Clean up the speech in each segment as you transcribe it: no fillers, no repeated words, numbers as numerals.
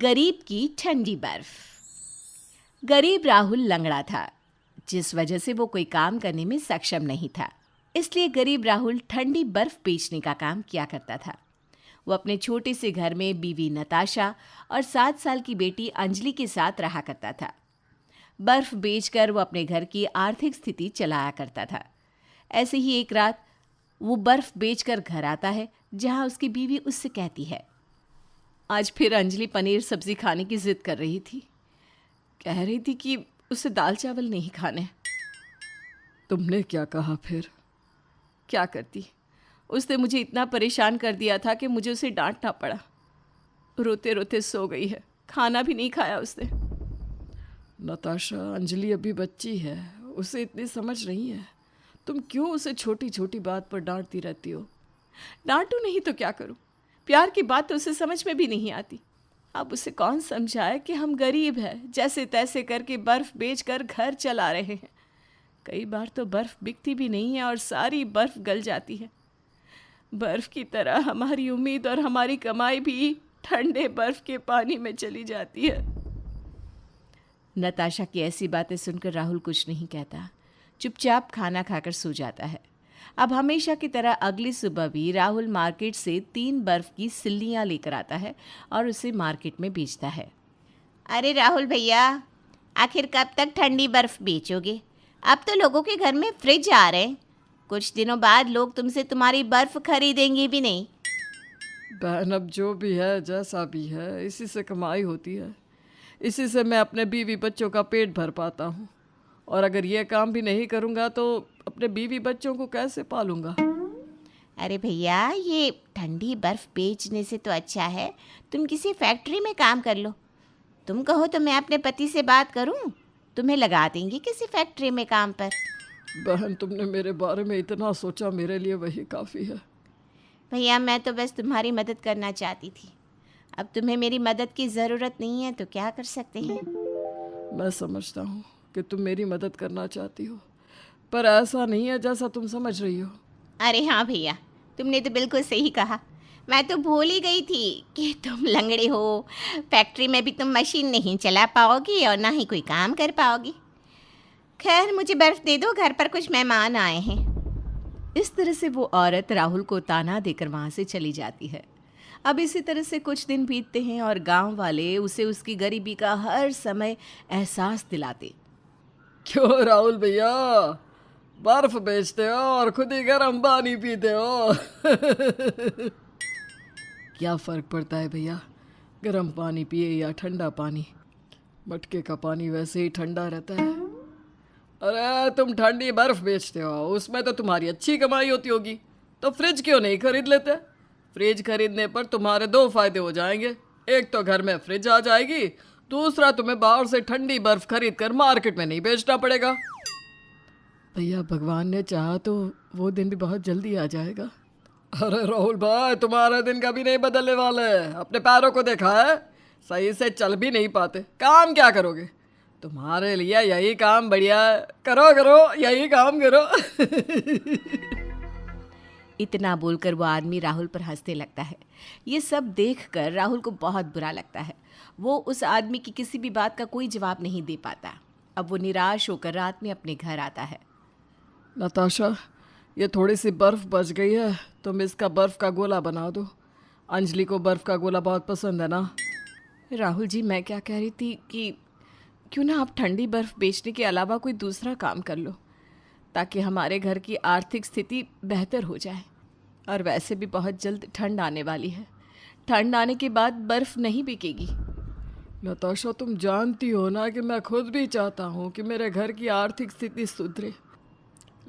गरीब की ठंडी बर्फ। गरीब राहुल लंगड़ा था, जिस वजह से वो कोई काम करने में सक्षम नहीं था। इसलिए गरीब राहुल ठंडी बर्फ बेचने का काम किया करता था। वो अपने छोटे से घर में बीवी नताशा और 7 साल की बेटी अंजलि के साथ रहा करता था। बर्फ बेचकर वो अपने घर की आर्थिक स्थिति चलाया करता था। ऐसे ही एक रात वो बर्फ बेचकर घर आता है, जहां उसकी बीवी उससे कहती है, आज फिर अंजलि पनीर सब्जी खाने की जिद कर रही थी। कह रही थी कि उसे दाल चावल नहीं खाने। तुमने क्या कहा फिर? क्या करती, उसने मुझे इतना परेशान कर दिया था कि मुझे उसे डांटना पड़ा। रोते रोते सो गई है, खाना भी नहीं खाया उसने। नताशा, अंजलि अभी बच्ची है, उसे इतनी समझ नहीं है। तुम क्यों उसे छोटी छोटी बात पर डांटती रहती हो? डांटू नहीं तो क्या करूं? प्यार की बात तो उसे समझ में भी नहीं आती। अब उसे कौन समझाए कि हम गरीब हैं, जैसे तैसे करके बर्फ बेचकर घर चला रहे हैं। कई बार तो बर्फ बिकती भी नहीं है और सारी बर्फ गल जाती है। बर्फ की तरह हमारी उम्मीद और हमारी कमाई भी ठंडे बर्फ के पानी में चली जाती है। नताशा की ऐसी बातें सुनकर राहुल कुछ नहीं कहता, चुपचाप खाना खाकर सो जाता है। अब हमेशा की तरह अगली सुबह भी राहुल मार्केट से 3 बर्फ की सिल्लियाँ लेकर आता है और उसे मार्केट में बेचता है। अरे राहुल भैया, आखिर कब तक ठंडी बर्फ बेचोगे? अब तो लोगों के घर में फ्रिज आ रहे हैं। कुछ दिनों बाद लोग तुमसे तुम्हारी बर्फ खरीदेंगे भी नहीं। बहन, अब जो भी है, जैसा भी है, इसी से कमाई होती है। इसी से मैं अपने बीवी बच्चों का पेट भर पाता हूँ। और अगर ये काम भी नहीं करूँगा तो अपने बीवी बच्चों को कैसे पालूँगा? अरे भैया, ये ठंडी बर्फ बेचने से तो अच्छा है तुम किसी फैक्ट्री में काम कर लो। तुम कहो तो मैं अपने पति से बात करूं, तुम्हें लगा देंगे किसी फैक्ट्री में काम पर। बहन, तुमने मेरे बारे में इतना सोचा, मेरे लिए वही काफ़ी है। भैया, मैं तो बस तुम्हारी मदद करना चाहती थी। अब तुम्हें मेरी मदद की ज़रूरत नहीं है तो क्या कर सकते हैं। मैं समझता हूँ कि तुम मेरी मदद करना चाहती हो, पर ऐसा नहीं है जैसा तुम समझ रही हो। अरे हाँ भैया, तुमने तो बिल्कुल सही कहा। मैं तो भूल ही गई थी कि तुम लंगड़े हो। फैक्ट्री में भी तुम मशीन नहीं चला पाओगी और ना ही कोई काम कर पाओगी। खैर, मुझे बर्फ़ दे दो, घर पर कुछ मेहमान आए हैं। इस तरह से वो औरत राहुल को ताना देकर वहाँ से चली जाती है। अब इसी तरह से कुछ दिन बीतते हैं और गांव वाले उसे उसकी गरीबी का हर समय एहसास दिलाते। क्यों राहुल भैया, बर्फ बेचते हो और खुद ही गर्म पानी पीते हो? क्या फ़र्क पड़ता है भैया, गर्म पानी पिए या ठंडा पानी? मटके का पानी वैसे ही ठंडा रहता है। अरे तुम ठंडी बर्फ बेचते हो, उसमें तो तुम्हारी अच्छी कमाई होती होगी, तो फ्रिज क्यों नहीं खरीद लेते? फ्रिज खरीदने पर तुम्हारे 2 फायदे हो जाएंगे। एक तो घर में फ्रिज आ जाएगी, दूसरा तुम्हें बाहर से ठंडी बर्फ खरीद कर मार्केट में नहीं बेचना पड़ेगा। भैया, भगवान ने चाहा तो वो दिन भी बहुत जल्दी आ जाएगा। अरे राहुल भाई, तुम्हारे दिन कभी नहीं बदलने वाले। अपने पैरों को देखा है, सही से चल भी नहीं पाते, काम क्या करोगे? तुम्हारे लिए यही काम बढ़िया है, करो करो, यही काम करो। इतना बोलकर वो आदमी राहुल पर हंसने लगता है। ये सब देखकर राहुल को बहुत बुरा लगता है। वो उस आदमी की किसी भी बात का कोई जवाब नहीं दे पाता। अब वो निराश होकर रात में अपने घर आता है। नताशा, ये थोड़ी सी बर्फ़ बच गई है, तुम इसका बर्फ़ का गोला बना दो। अंजलि को बर्फ़ का गोला बहुत पसंद है ना? राहुल जी, मैं क्या कह रही थी कि क्यों ना आप ठंडी बर्फ़ बेचने के अलावा कोई दूसरा काम कर लो, ताकि हमारे घर की आर्थिक स्थिति बेहतर हो जाए। और वैसे भी बहुत जल्द ठंड आने वाली है। ठंड आने के बाद बर्फ़ नहीं बिकेगी। नताशा, तुम जानती हो ना कि मैं खुद भी चाहता हूँ कि मेरे घर की आर्थिक स्थिति सुधरे,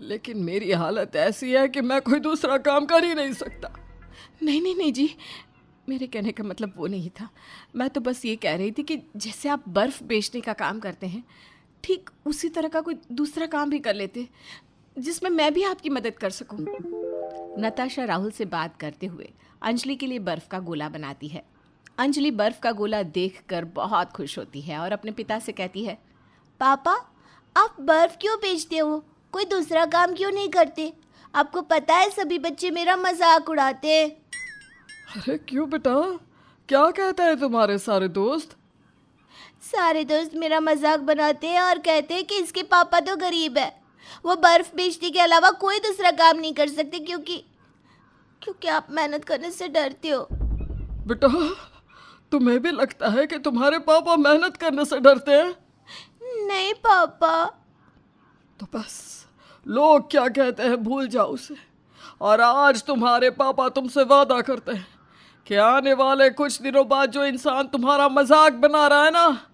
लेकिन मेरी हालत ऐसी है कि मैं कोई दूसरा काम कर ही नहीं सकता। नहीं नहीं नहीं जी, मेरे कहने का मतलब वो नहीं था। मैं तो बस ये कह रही थी कि जैसे आप बर्फ़ बेचने का काम करते हैं, ठीक उसी तरह का कोई दूसरा काम भी कर लेते जिसमें मैं भी आपकी मदद कर सकूं। नताशा राहुल से बात करते हुए अंजलि के लिए बर्फ़ का गोला बनाती है। अंजलि बर्फ़ का गोला देखकर बहुत खुश होती है और अपने पिता से कहती है, पापा, आप बर्फ़ क्यों बेचते हो? कोई दूसरा काम क्यों नहीं करते? आपको पता है सभी बच्चे मेरा मजाक उड़ाते हैं। अरे क्यों बेटा, क्या कहते हैं तुम्हारे सारे दोस्त? सारे दोस्त मेरा मजाक बनाते हैं और कहते हैं कि इसके पापा तो गरीब है, वो बर्फ बेचने के अलावा कोई दूसरा काम नहीं कर सकते क्योंकि आप मेहनत करने से डरते हो। बेटा, तुम्हें भी लगता है कि तुम्हारे पापा मेहनत करने से डरते हैं? नहीं पापा। तो बस लोग क्या कहते हैं भूल जाओ उसे। और आज तुम्हारे पापा तुमसे वादा करते हैं कि आने वाले कुछ दिनों बाद जो इंसान तुम्हारा मजाक बना रहा है ना,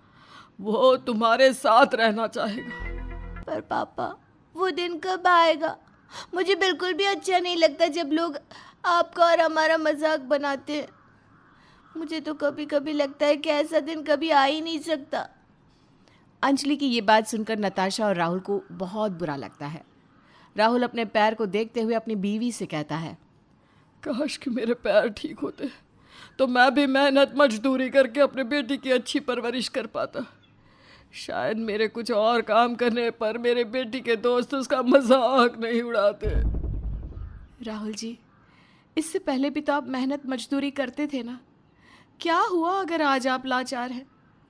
वो तुम्हारे साथ रहना चाहेगा। पर पापा, वो दिन कब आएगा? मुझे बिल्कुल भी अच्छा नहीं लगता जब लोग आपका और हमारा मजाक बनाते हैं। मुझे तो कभी कभी लगता है कि ऐसा दिन कभी आ ही नहीं सकता। अंजलि की ये बात सुनकर नताशा और राहुल को बहुत बुरा लगता है। राहुल अपने पैर को देखते हुए अपनी बीवी से कहता है, काश कि मेरे पैर ठीक होते तो मैं भी मेहनत मजदूरी करके अपने बेटी की अच्छी परवरिश कर पाता। शायद मेरे कुछ और काम करने पर मेरे बेटी के दोस्त उसका मजाक नहीं उड़ाते। राहुल जी, इससे पहले भी तो आप मेहनत मजदूरी करते थे ना। क्या हुआ अगर आज आप लाचार हैं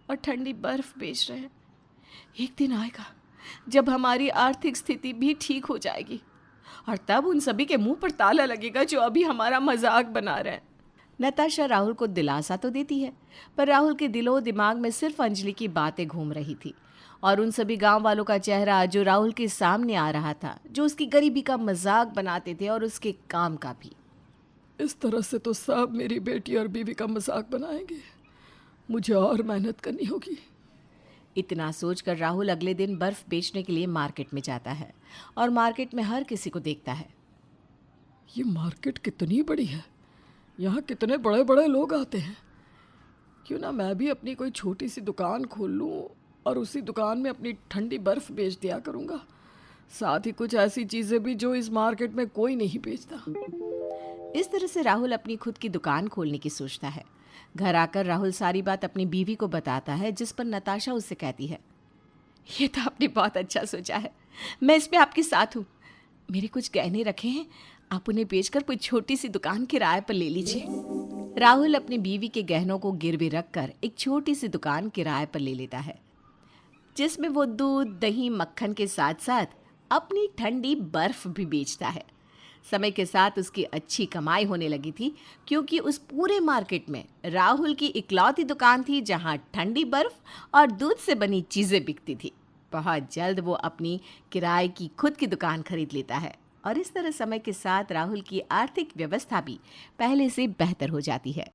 और ठंडी बर्फ बेच रहे हैं? एक दिन आएगा जब हमारी आर्थिक स्थिति भी ठीक हो जाएगी और तब उन सभी के मुंह पर ताला लगेगा जो अभी हमारा मजाक बना रहे हैं। नताशा राहुल को दिलासा तो देती है, पर राहुल के दिलो दिमाग में सिर्फ अंजलि की बातें घूम रही थी और उन सभी गांव वालों का चेहरा जो राहुल के सामने आ रहा था, जो उसकी गरीबी का मजाक बनाते थे और उसके काम का भी। इस तरह से तो सब मेरी बेटी और बीवी का मजाक बनाएंगे। मुझे और मेहनत करनी होगी। इतना सोचकर राहुल अगले दिन बर्फ बेचने के लिए मार्केट में जाता है और मार्केट में हर किसी को देखता है। ये मार्केट कितनी बड़ी है, यहाँ कितने बड़े बड़े लोग आते हैं। क्यों ना मैं भी अपनी कोई छोटी सी दुकान खोल लूँ और उसी दुकान में अपनी ठंडी बर्फ बेच दिया करूँगा। साथ ही कुछ ऐसी चीज़ें भी जो इस मार्केट में कोई नहीं बेचता। इस तरह से राहुल अपनी खुद की दुकान खोलने की सोचता है। घर आकर राहुल सारी बात अपनी बीवी को बताता है, जिस पर नताशा उससे कहती है, ये तो आपने बहुत अच्छा सोचा है, मैं इसमें आपके साथ हूँ। मेरे कुछ गहने रखे हैं, आप उन्हें बेचकर कोई छोटी सी दुकान किराए पर ले लीजिए। राहुल अपनी बीवी के गहनों को गिरवी रखकर एक छोटी सी दुकान किराए पर ले लेता है, जिसमें वो दूध, दही, मक्खन के साथ साथ अपनी ठंडी बर्फ भी बेचता है। समय के साथ उसकी अच्छी कमाई होने लगी थी, क्योंकि उस पूरे मार्केट में राहुल की इकलौती दुकान थी जहां ठंडी बर्फ और दूध से बनी चीज़ें बिकती थी। बहुत जल्द वो अपनी किराए की खुद की दुकान खरीद लेता है और इस तरह समय के साथ राहुल की आर्थिक व्यवस्था भी पहले से बेहतर हो जाती है।